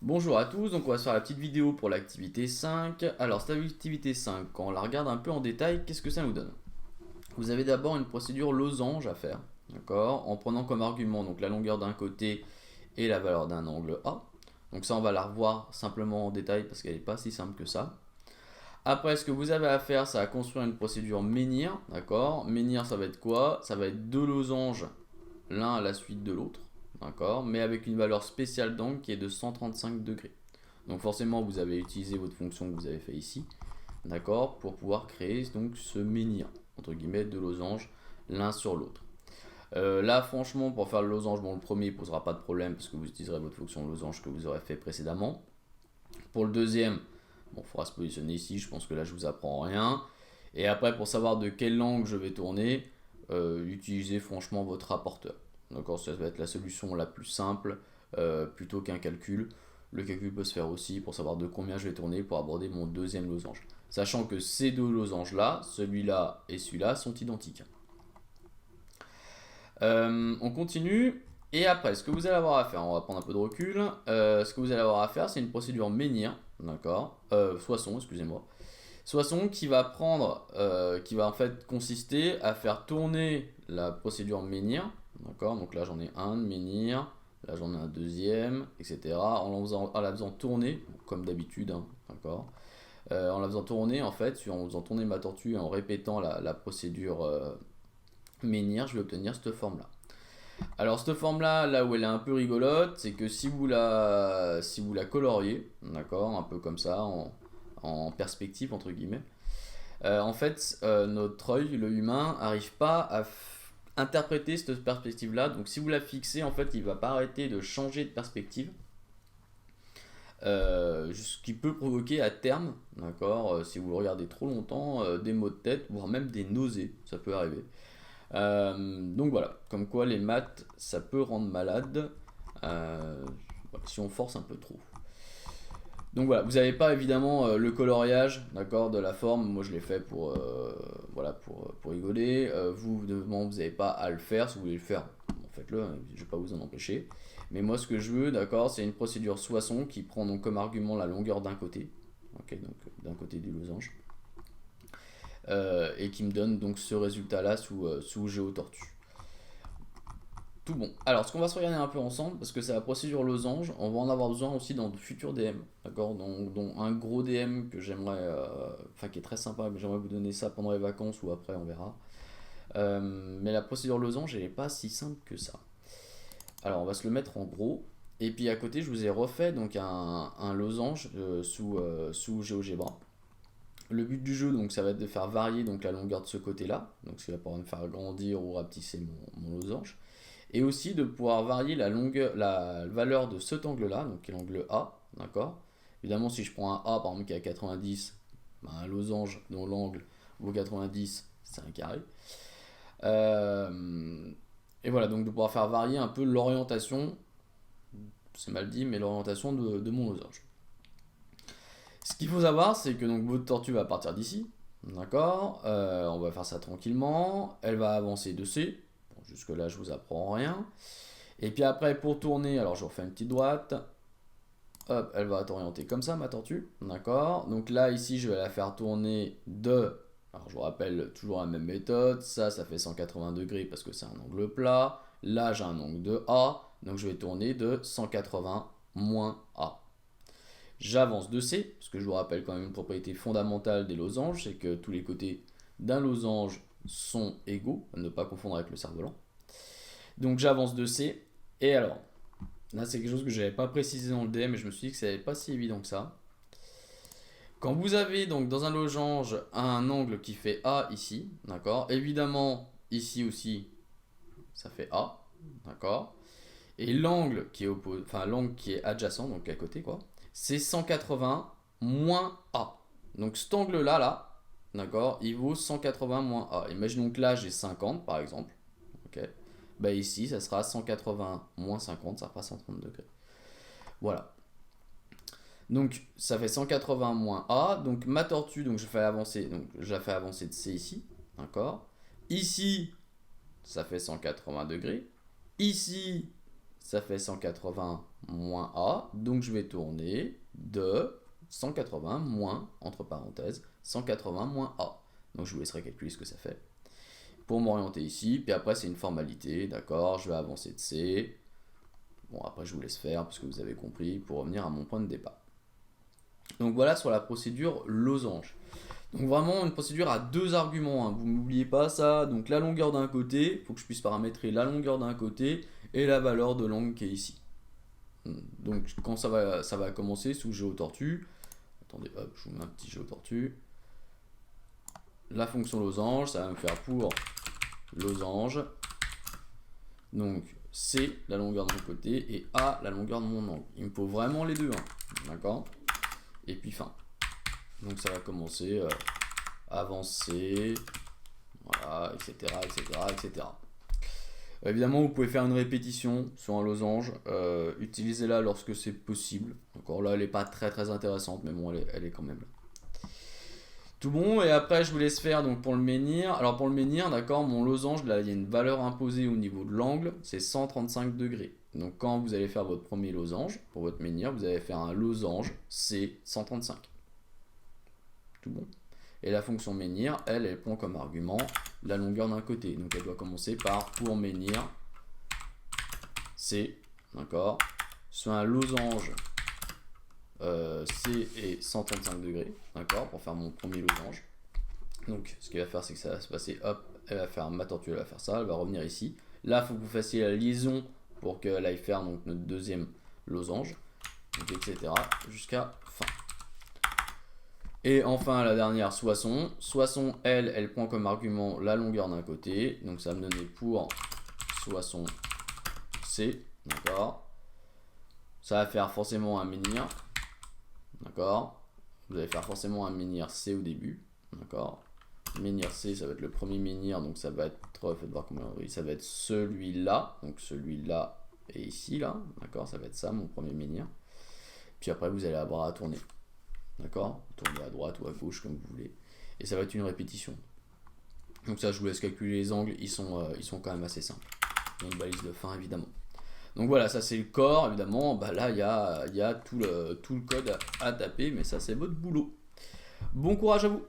Bonjour à tous, donc on va se faire la petite vidéo pour l'activité 5. Alors cette activité 5, quand on la regarde un peu en détail, qu'est-ce que ça nous donne? Vous avez d'abord une procédure losange à faire, d'accord? En prenant comme argument donc la longueur d'un côté et la valeur d'un angle A. Donc ça on va la revoir simplement en détail parce qu'elle n'est pas si simple que ça. Après ce que vous avez à faire, c'est à construire une procédure menhir, d'accord? Menhir ça va être quoi? Ça va être deux losanges l'un à la suite de l'autre, d'accord? Mais avec une valeur spéciale d'angle qui est de 135 degrés. Donc forcément, vous avez utilisé votre fonction que vous avez fait ici, d'accord, pour pouvoir créer donc ce menhir, entre guillemets, de losange l'un sur l'autre. Là, franchement, pour faire le losange, bon, le premier ne posera pas de problème parce que vous utiliserez votre fonction losange que vous aurez fait précédemment. Pour le deuxième, bon, il faudra se positionner ici, je pense que là, je vous apprends rien. Et après, pour savoir de quelle langue je vais tourner, utilisez franchement votre rapporteur. D'accord, ça va être la solution la plus simple plutôt qu'un calcul. Le calcul peut se faire aussi pour savoir de combien je vais tourner pour aborder mon deuxième losange. Sachant que ces deux losanges-là, celui-là et celui-là, sont identiques. On continue. Et après, ce que vous allez avoir à faire, on va prendre un peu de recul. Ce que vous allez avoir à faire, c'est une procédure menhir, d'accord, Soissons, excusez-moi. Soissons qui va prendre, qui va en fait consister à faire tourner la procédure menhir, d'accord. Donc là, j'en ai un de menhir, là j'en ai un deuxième, etc. En la faisant tourner, comme d'habitude, hein, d'accord. En la faisant tourner, en fait, en faisant tourner ma tortue et en répétant la procédure menhir, je vais obtenir cette forme-là. Alors cette forme-là, là où elle est un peu rigolote, c'est que si vous la coloriez, d'accord, un peu comme ça, en perspective entre guillemets, en fait, notre œil, le humain, n'arrive pas à interpréter cette perspective-là. Donc si vous la fixez, en fait, il ne va pas arrêter de changer de perspective. Ce qui peut provoquer à terme, d'accord, si vous le regardez trop longtemps, des maux de tête, voire même des nausées, ça peut arriver. Donc voilà, comme quoi les maths, ça peut rendre malade voilà, si on force un peu trop. Donc voilà, vous n'avez pas évidemment le coloriage, d'accord, de la forme. Moi je l'ai fait pour, voilà, pour rigoler. Vous n'avez pas à le faire. Si vous voulez le faire, bon, faites-le, hein, je ne vais pas vous en empêcher. Mais moi ce que je veux, d'accord, c'est une procédure Soisson qui prend donc comme argument la longueur d'un côté, ok, donc d'un côté du losange, et qui me donne donc ce résultat-là sous GeoTortue. Tout bon. Alors, ce qu'on va se regarder un peu ensemble, parce que c'est la procédure losange, on va en avoir besoin aussi dans de futurs DM, d'accord, dont un gros DM que j'aimerais, enfin qui est très sympa, mais j'aimerais vous donner ça pendant les vacances ou après, on verra. Mais la procédure losange, elle n'est pas si simple que ça. Alors, on va se le mettre en gros. Et puis à côté, je vous ai refait donc un losange sous GeoGebra. Le but du jeu, donc, ça va être de faire varier donc, la longueur de ce côté-là, donc ce qui va pouvoir me faire grandir ou rapetisser mon losange, et aussi de pouvoir varier la valeur de cet angle-là, donc qui est l'angle A, d'accord. Évidemment, si je prends un A par exemple qui est à 90, ben, un losange dont l'angle vaut 90, c'est un carré. Euh, et voilà, donc de pouvoir faire varier un peu l'orientation, c'est mal dit, mais l'orientation de mon losange. Ce qu'il faut savoir, c'est que donc votre tortue va partir d'ici, d'accord. On va faire ça tranquillement. Elle va avancer de C. Bon, jusque là, je vous apprends rien. Et puis après, pour tourner, alors je refais une petite droite. Hop, elle va t'orienter comme ça, ma tortue, d'accord. Donc là, ici, je vais la faire tourner de. Alors je vous rappelle toujours la même méthode. Ça fait 180 degrés parce que c'est un angle plat. Là, j'ai un angle de A. Donc je vais tourner de 180 moins A. J'avance de C, parce que je vous rappelle quand même une propriété fondamentale des losanges, c'est que tous les côtés d'un losange sont égaux, à ne pas confondre avec le cerf-volant. Donc j'avance de C, et alors, là c'est quelque chose que je n'avais pas précisé dans le DM, mais je me suis dit que ce n'était pas si évident que ça. Quand vous avez donc dans un losange un angle qui fait A ici, d'accord, évidemment ici aussi ça fait A, d'accord, et l'angle qui est enfin l'angle qui est adjacent, donc à côté quoi, c'est 180 moins A. Donc cet angle-là, là, d'accord, il vaut 180 moins A. Imaginons que là j'ai 50 par exemple. Ok. Bah ici ça sera 180 moins 50, ça fera 130 degrés. Voilà. Donc ça fait 180 moins A. Donc ma tortue, donc je la fais avancer de C ici. D'accord. Ici, ça fait 180 degrés. Ici, ça fait 180 moins A, donc je vais tourner de 180 moins, entre parenthèses, 180 moins A. Donc je vous laisserai calculer ce que ça fait. Pour m'orienter ici, puis après c'est une formalité, d'accord, je vais avancer de C. Bon, après je vous laisse faire, puisque vous avez compris, pour revenir à mon point de départ. Donc voilà sur la procédure losange. Donc vraiment une procédure à deux arguments, hein. Vous n'oubliez pas ça. Donc la longueur d'un côté, il faut que je puisse paramétrer la longueur d'un côté et la valeur de l'angle qui est ici. Donc quand ça va commencer sous GeoTortu, attendez, hop, je vous mets un petit GeoTortu. La fonction losange, ça va me faire pour losange. Donc C, la longueur de mon côté, et A, la longueur de mon angle. Il me faut vraiment les deux, hein. D'accord? Et puis fin. Donc ça va commencer avancer, voilà, etc., etc., etc. Évidemment, vous pouvez faire une répétition sur un losange. Utilisez-la lorsque c'est possible. Encore là, elle n'est pas très intéressante, mais bon, elle est quand même là. Tout bon, et après je vous laisse faire donc pour le menhir. Alors pour le menhir, d'accord, mon losange, là il y a une valeur imposée au niveau de l'angle, c'est 135 degrés. Donc quand vous allez faire votre premier losange, pour votre menhir, vous allez faire un losange C 135. Tout bon. Et la fonction menhir, elle prend comme argument la longueur d'un côté. Donc elle doit commencer par pour menhir C, d'accord, sur un losange C est 135 degrés, d'accord, pour faire mon premier losange. Donc ce qu'il va faire, c'est que ça va se passer, hop, elle va faire ma tortue, elle va faire ça, elle va revenir ici. Là, il faut que vous fassiez la liaison pour qu'elle aille faire donc, notre deuxième losange, donc, etc. jusqu'à fin. Et enfin, la dernière, Soissons. Soissons, elle prend comme argument la longueur d'un côté, donc ça va me donner pour Soissons C, d'accord. Ça va faire forcément un menhir. D'accord. Vous allez faire forcément un menhir C au début. D'accord. Menhir C, ça va être le premier menhir. Donc ça va être, faites voir comment ça va être celui-là. Donc celui-là et ici, là. D'accord. Ça va être ça, mon premier menhir. Puis après, vous allez avoir à tourner. D'accord. Tourner à droite ou à gauche, comme vous voulez. Et ça va être une répétition. Donc ça, je vous laisse calculer les angles. Ils sont quand même assez simples. Il y a une balise de fin, évidemment. Donc voilà, ça c'est le corps, évidemment, bah là il y a tout le code à taper, mais ça c'est votre boulot. Bon courage à vous!